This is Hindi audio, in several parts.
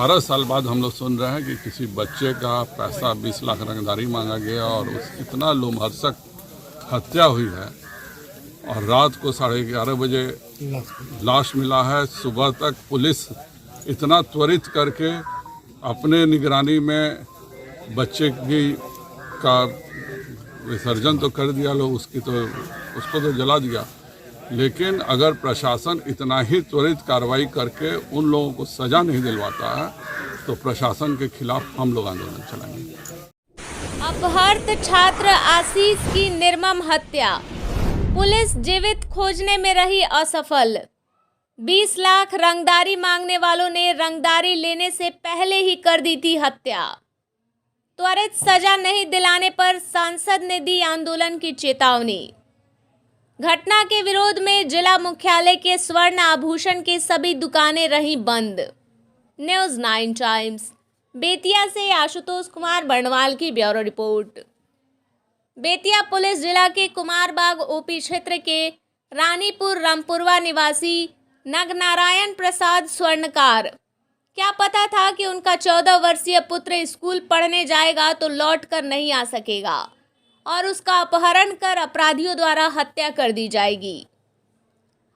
18 साल बाद हम लोग सुन रहे हैं कि किसी बच्चे का पैसा 20 लाख रंगदारी मांगा गया और इतना लोमहर्षक हत्या हुई है। और रात को 11:30 बजे लाश मिला है। सुबह तक पुलिस इतना त्वरित करके अपने निगरानी में बच्चे का विसर्जन तो कर दिया, लोग उसको तो जला दिया। लेकिन अगर प्रशासन इतना ही त्वरित कार्रवाई करके उन लोगों को सजा नहीं दिलवाता है तो प्रशासन के खिलाफ हम लोग आंदोलन चलाएंगे। अपहृत छात्र आशीष की निर्मम हत्या, पुलिस जीवित खोजने में रही असफल। 20 लाख रंगदारी मांगने वालों ने रंगदारी लेने से पहले ही कर दी थी हत्या। त्वरित सजा नहीं दिलाने पर सांसद ने दी आंदोलन की चेतावनी। घटना के विरोध में जिला मुख्यालय के स्वर्ण आभूषण की सभी दुकानें रहीं बंद। न्यूज़ 9 टाइम्स बेतिया से आशुतोष कुमार बर्णवाल की ब्यूरो रिपोर्ट। बेतिया पुलिस जिला के कुमारबाग ओपी क्षेत्र के रानीपुर रामपुरवा निवासी नगनारायण प्रसाद स्वर्णकार, क्या पता था कि उनका 14 वर्षीय पुत्र स्कूल पढ़ने जाएगा तो लौट कर नहीं आ सकेगा और उसका अपहरण कर अपराधियों द्वारा हत्या कर दी जाएगी।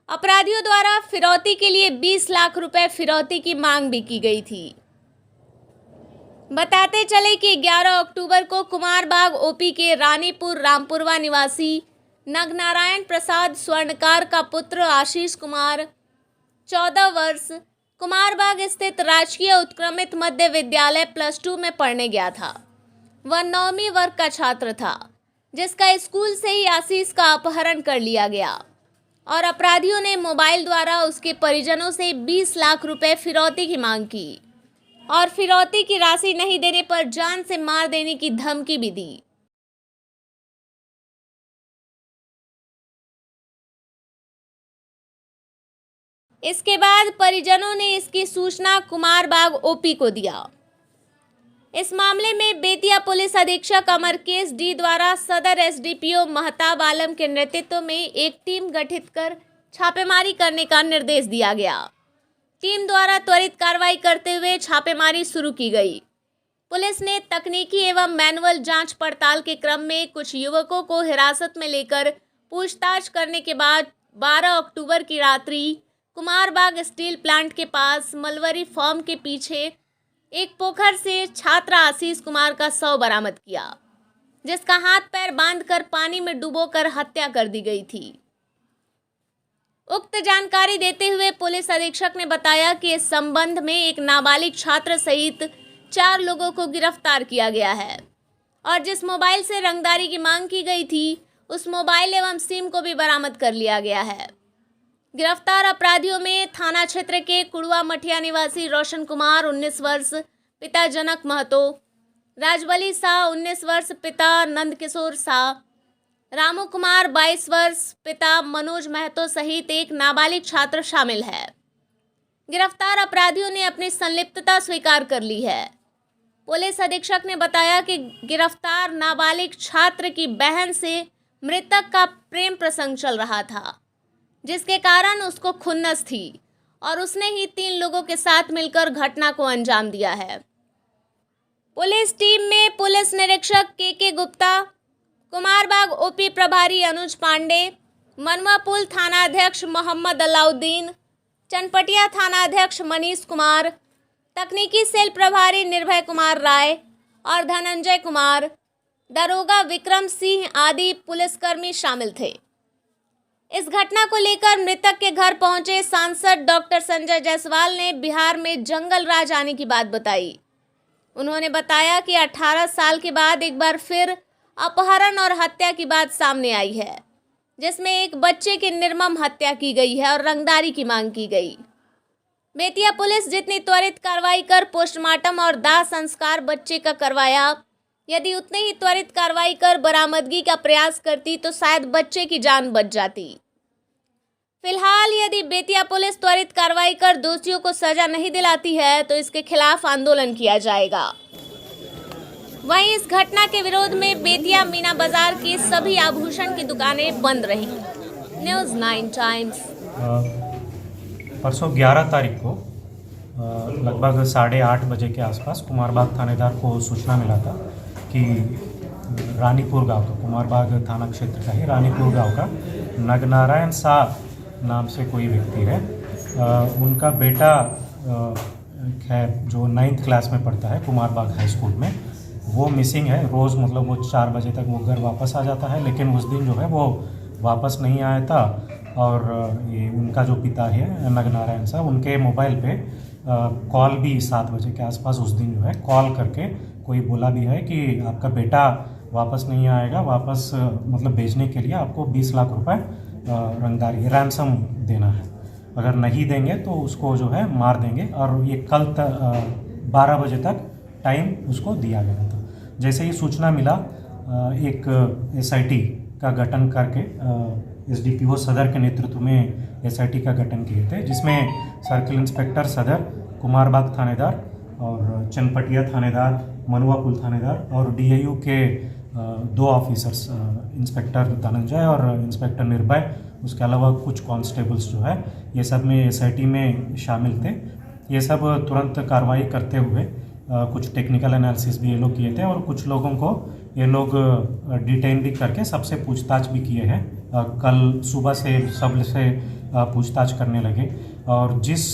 अपराधियों द्वारा फिरौती के लिए 20 लाख रुपए फिरौती की मांग भी की गई थी। बताते चले कि 11 अक्टूबर को कुमारबाग ओपी के रानीपुर रामपुरवा निवासी नगनारायण प्रसाद स्वर्णकार का पुत्र आशीष कुमार 14 वर्ष कुमारबाग स्थित राजकीय उत्क्रमित मध्य विद्यालय +2 में पढ़ने गया था। वह 9वीं वर्ग का छात्र था जिसका स्कूल से ही आशीष का अपहरण कर लिया गया और अपराधियों ने मोबाइल द्वारा उसके परिजनों से 20 लाख रुपए फिरौती की मांग की और फिरौती की राशि नहीं देने पर जान से मार देने की धमकी भी दी। इसके बाद परिजनों ने इसकी सूचना कुमारबाग ओपी को दिया। इस मामले में बेतिया पुलिस अधीक्षक अमरकेश डी द्वारा सदर एसडीपीओ महताब आलम के नेतृत्व में एक टीम गठित कर छापेमारी करने का निर्देश दिया गया। टीम द्वारा त्वरित कार्रवाई करते हुए छापेमारी शुरू की गई। पुलिस ने तकनीकी एवं मैनुअल जांच पड़ताल के क्रम में कुछ युवकों को हिरासत में लेकर पूछताछ करने के बाद 12 अक्टूबर की रात्रि कुमारबाग स्टील प्लांट के पास मलवरी फार्म के पीछे एक पोखर से छात्र आशीष कुमार का शव बरामद किया, जिसका हाथ पैर बांधकर पानी में डुबोकर हत्या कर दी गई थी। उक्त जानकारी देते हुए पुलिस अधीक्षक ने बताया कि इस संबंध में एक नाबालिग छात्र सहित 4 लोगों को गिरफ्तार किया गया है और जिस मोबाइल से रंगदारी की मांग की गई थी उस मोबाइल एवं सिम को भी बरामद कर लिया गया है। गिरफ्तार अपराधियों में थाना क्षेत्र के कुड़वा मठिया निवासी रोशन कुमार 19 वर्ष पिता जनक महतो, राजबली शाह 19 वर्ष पिता नंदकिशोर शाह, रामू कुमार 22 वर्ष पिता मनोज महतो सहित एक नाबालिग छात्र शामिल है। गिरफ्तार अपराधियों ने अपनी संलिप्तता स्वीकार कर ली है। पुलिस अधीक्षक ने बताया कि गिरफ्तार नाबालिग छात्र की बहन से मृतक का प्रेम प्रसंग चल रहा था, जिसके कारण उसको खुन्नस थी और उसने ही 3 लोगों के साथ मिलकर घटना को अंजाम दिया है। पुलिस टीम में पुलिस निरीक्षक के गुप्ता, कुमारबाग ओपी प्रभारी अनुज पांडे, मनवापुल थानाध्यक्ष मोहम्मद अलाउद्दीन, चनपटिया थानाध्यक्ष मनीष कुमार, तकनीकी सेल प्रभारी निर्भय कुमार राय और धनंजय कुमार, दरोगा विक्रम सिंह आदि पुलिसकर्मी शामिल थे। इस घटना को लेकर मृतक के घर पहुंचे सांसद डॉक्टर संजय जायसवाल ने बिहार में जंगल राज आने की बात बताई। उन्होंने बताया कि 18 साल के बाद एक बार फिर अपहरण और हत्या की बात सामने आई है, जिसमें एक बच्चे की निर्मम हत्या की गई है और रंगदारी की मांग की गई। बेतिया पुलिस जितनी त्वरित कार्रवाई कर पोस्टमार्टम और दाह संस्कार बच्चे का करवाया, यदि उतने ही त्वरित कार्रवाई कर बरामदगी का प्रयास करती तो शायद बच्चे की जान बच जाती। फिलहाल यदि बेतिया पुलिस त्वरित कार्रवाई कर दोषियों को सजा नहीं दिलाती है तो इसके खिलाफ आंदोलन किया जाएगा। वहीं इस घटना के विरोध में बेतिया मीना बाजार की सभी आभूषण की दुकानें बंद रहीं। News 9 times. परसों 11 तारीख को लगभग 8:30 बजे के आसपास कुमारबाग थानेदार को सूचना मिला था कि रानीपुर गांव का, कुमारबाग थाना क्षेत्र का ही रानीपुर गांव का नगनारायण शाह नाम से कोई व्यक्ति है। उनका बेटा है जो 9th क्लास में पढ़ता है कुमारबाग हाई स्कूल में, वो मिसिंग है। रोज़ मतलब वो 4 बजे तक वो घर वापस आ जाता है, लेकिन उस दिन जो है वो वापस नहीं आया था। और ये उनका जो पिता है नगनारायण साहब, उनके मोबाइल पे कॉल भी 7 बजे के आसपास उस दिन जो है कॉल करके कोई बोला भी है कि आपका बेटा वापस नहीं आएगा, वापस मतलब भेजने के लिए आपको 20 लाख रुपए रंगदारी रैंसम देना है, अगर नहीं देंगे तो उसको जो है मार देंगे। और ये कल 12 बजे तक टाइम उसको दिया गया था। जैसे ही सूचना मिला, एक SIT का गठन करके SDPO सदर के नेतृत्व में SIT का गठन किए थे, जिसमें सर्किल इंस्पेक्टर सदर, कुमारबाग थानेदार और चनपटिया थानेदार, मनुआपुल थानेदार और DIU के 2 ऑफिसर्स, इंस्पेक्टर धनंजय और इंस्पेक्टर निर्भय, उसके अलावा कुछ कांस्टेबल्स जो है ये सब में SIT में शामिल थे। ये सब तुरंत कार्रवाई करते हुए कुछ टेक्निकल एनालिसिस भी ये लोग किए थे और कुछ लोगों को ये लोग डिटेन भी करके सबसे पूछताछ भी किए हैं। कल सुबह से सबसे पूछताछ करने लगे। और जिस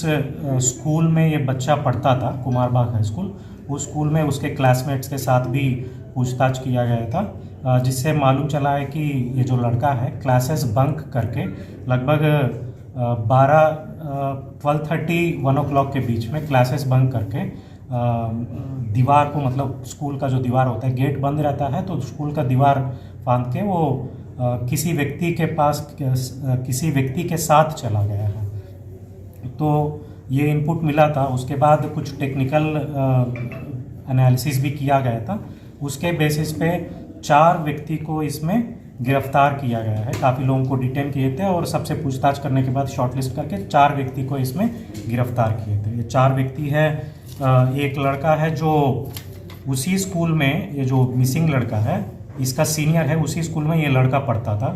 स्कूल में ये बच्चा पढ़ता था, कुमारबाग हाई स्कूल, उस स्कूल में उसके क्लासमेट्स के साथ भी पूछताछ किया गया था, जिससे मालूम चला है कि ये जो लड़का है क्लासेस बंक करके लगभग 12:30 1 o'clock के बीच में क्लासेस बंक करके दीवार को, मतलब स्कूल का जो दीवार होता है, गेट बंद रहता है तो स्कूल का दीवार फांद के वो किसी व्यक्ति के पास, किसी व्यक्ति के साथ चला गया है। तो ये इनपुट मिला था। उसके बाद कुछ टेक्निकल एनालिसिस भी किया गया था। उसके बेसिस पे 4 व्यक्ति को इसमें गिरफ्तार किया गया है। काफ़ी लोगों को डिटेन किए थे और सबसे पूछताछ करने के बाद शॉर्टलिस्ट करके 4 व्यक्ति को इसमें गिरफ्तार किए थे। ये 4 व्यक्ति है, एक लड़का है जो उसी स्कूल में, ये जो मिसिंग लड़का है इसका सीनियर है, उसी स्कूल में ये लड़का पढ़ता था।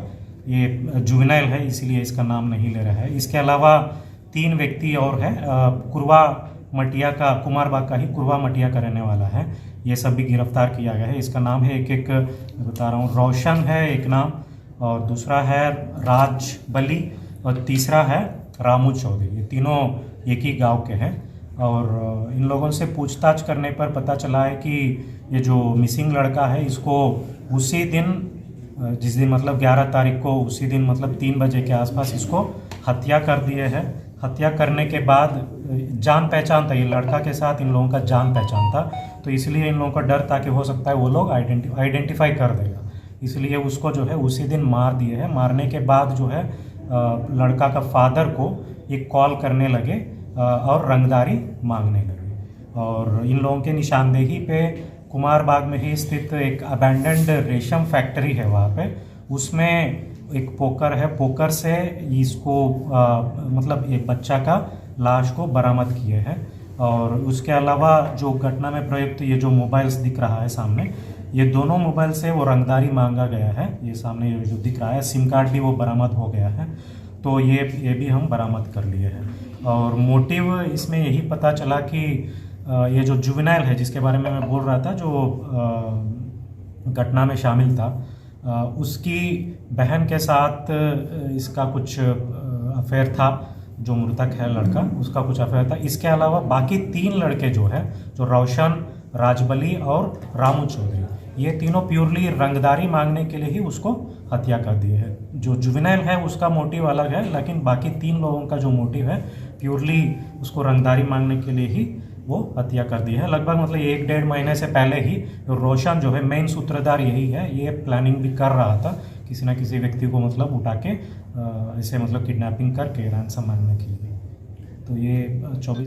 ये जुवेनाइल है इसीलिए इसका नाम नहीं ले रहा है। इसके अलावा 3 व्यक्ति और है, कुरवा मटिया का, कुमारबाग का ही कुरवा मटिया का रहने वाला है। ये सब भी गिरफ्तार किया गया है। इसका नाम है, एक बता रहा हूँ, रोशन है एक नाम, और दूसरा है राज बली, और तीसरा है रामू चौधरी। ये तीनों एक ही गांव के हैं। और इन लोगों से पूछताछ करने पर पता चला है कि ये जो मिसिंग लड़का है, इसको उसी दिन, जिस दिन मतलब 11 तारीख को, उसी दिन मतलब 3 बजे के आसपास इसको हत्या कर दिए है। हत्या करने के बाद जान पहचान था, ये लड़का के साथ इन लोगों का जान पहचान था, तो इसलिए इन लोगों का डर था कि हो सकता है वो लोग आइडेंटिफाई कर देगा, इसलिए उसको जो है उसी दिन मार दिए है। मारने के बाद जो है लड़का का फादर को एक कॉल करने लगे और रंगदारी मांगने लगे। और इन लोगों के निशानदेही पे कुमारबाग में ही स्थित एक अबैंडन्ड रेशम फैक्ट्री है, वहाँ पे उसमें एक पोकर है। पोकर से इसको मतलब एक बच्चा का लाश को बरामद किए हैं। और उसके अलावा जो घटना में प्रयुक्त ये जो मोबाइल्स दिख रहा है सामने, ये दोनों मोबाइल से वो रंगदारी मांगा गया है। ये सामने जो दिख रहा है, सिम कार्ड भी वो बरामद हो गया है, तो ये भी हम बरामद कर लिए हैं। और मोटिव इसमें यही पता चला कि ये जो जुवेनाइल है जिसके बारे में मैं बोल रहा था, जो घटना में शामिल था, उसकी बहन के साथ इसका कुछ अफेयर था। जो मृतक है लड़का, उसका कुछ अफेयर था। इसके अलावा बाकी 3 लड़के जो है, जो रोशन, राजबली और रामू चौधरी, ये तीनों प्योरली रंगदारी मांगने के लिए ही उसको हत्या कर दिए है। जो जुवेनाइल है उसका मोटिव अलग है, लेकिन बाकी 3 लोगों का जो मोटिव है प्योरली उसको रंगदारी मांगने के लिए ही वो हत्या कर दी है। लगभग मतलब 1-1.5 महीने से पहले ही रोशन जो है, मेन सूत्रधार यही है, ये प्लानिंग भी कर रहा था किसी ना किसी व्यक्ति को मतलब उठा के ऐसे मतलब किडनैपिंग करके रैंसम मांगने के लिए। तो ये 24